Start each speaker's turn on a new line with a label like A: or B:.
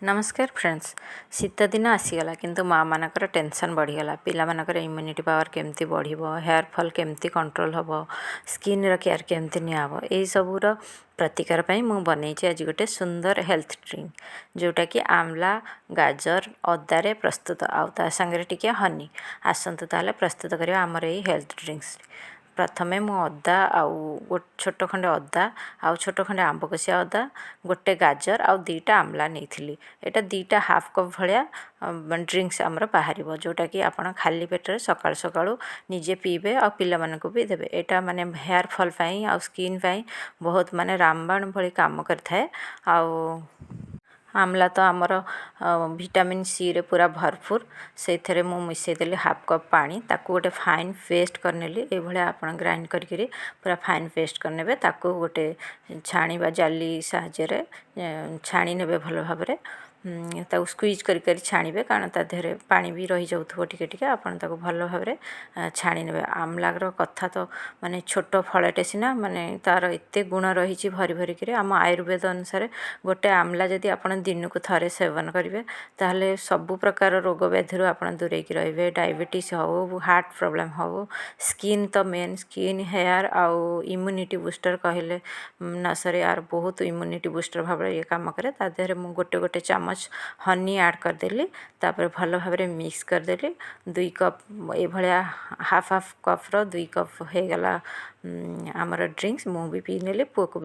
A: नमस्कार फ्रेंड्स शीत दिन आसीगला किंतु माँ मानकर टेंशन बढ़ीगला पिला मानकर इम्यूनिटी पावर केमती बढ़िबो हेयर फॉल केमती कंट्रोल हबो स्किन रो केयर केमती नियाबो एई सबूर प्रतिकार पई मु बनैछि आज गोटे सुंदर हेल्थ ड्रिंक जोटा कि आमला गाजर अदा रे प्रस्तुत आउ ता संगे टिके हनी आसंतु ताले प्रस्तुत करिया हमर एई हेल्थ ड्रिंक्स प्रथमे मु अदा आउ छोट खंडे अदा आउ छोट खंडे आंबकसिया अदा गोटे गाजर आउ दीटा आमला नेइथिली एटा दीटा हाफ कप भलिया ड्रिंक्स हमर बाहर जोटा कि आपण खाली पेटर सकाळ सकाळू निजे पीबे आ पिला मानको भी देबे एटा माने हेयर फॉल पई आ स्किन पई बहुत माने रामबाण भली काम करथाय आउ आमला तो आमर विटामिन सी रे पूरा भरपूर से थरे मु मिसै देली हाफ कप पानी ताकू गोटे फाइन पेस्ट करनेली ए भले आपण ग्राइंड करी पूरा फाइन पेस्ट करनेबे ताकू गोटे छाणी बा जाली साहाଯ୍य रे छाणी नेबे भलो भाबरे ताकू स्क्वीज करी छाणीबे कारण ता देहरे पानी भी रही जाउथबो टिके टिके आपण ताकू भलो भाबरे छाणी नेबे आमला रो कथा तो माने छोट फळटे सिना माने तार एते गुण रहिछि भरी भरी करे हम आयुर्वेद अनुसार गोटे आमला जदी आपण दिनको थरे सेवन करिवे ताहले सब प्रकार रोग व्याधि आपण दूरे की रहिबे डायबिटीज हो हार्ट प्रॉब्लम हो स्किन तो मेन स्किन हेयर आउ इम्यूनिटी बूस्टर कहले न सरे यार बहुत इम्यूनिटी बूस्टर भाबरे ये काम करे ता देहरे मु गोटे गोटे चामच हनी ऐड कर देली तापर भलो भाबरे मिक्स कर देली 2 कप ए भलिया हाफ कप रो 2 कप हे गला हमर ड्रिंक्स मु भी पी नेली पुको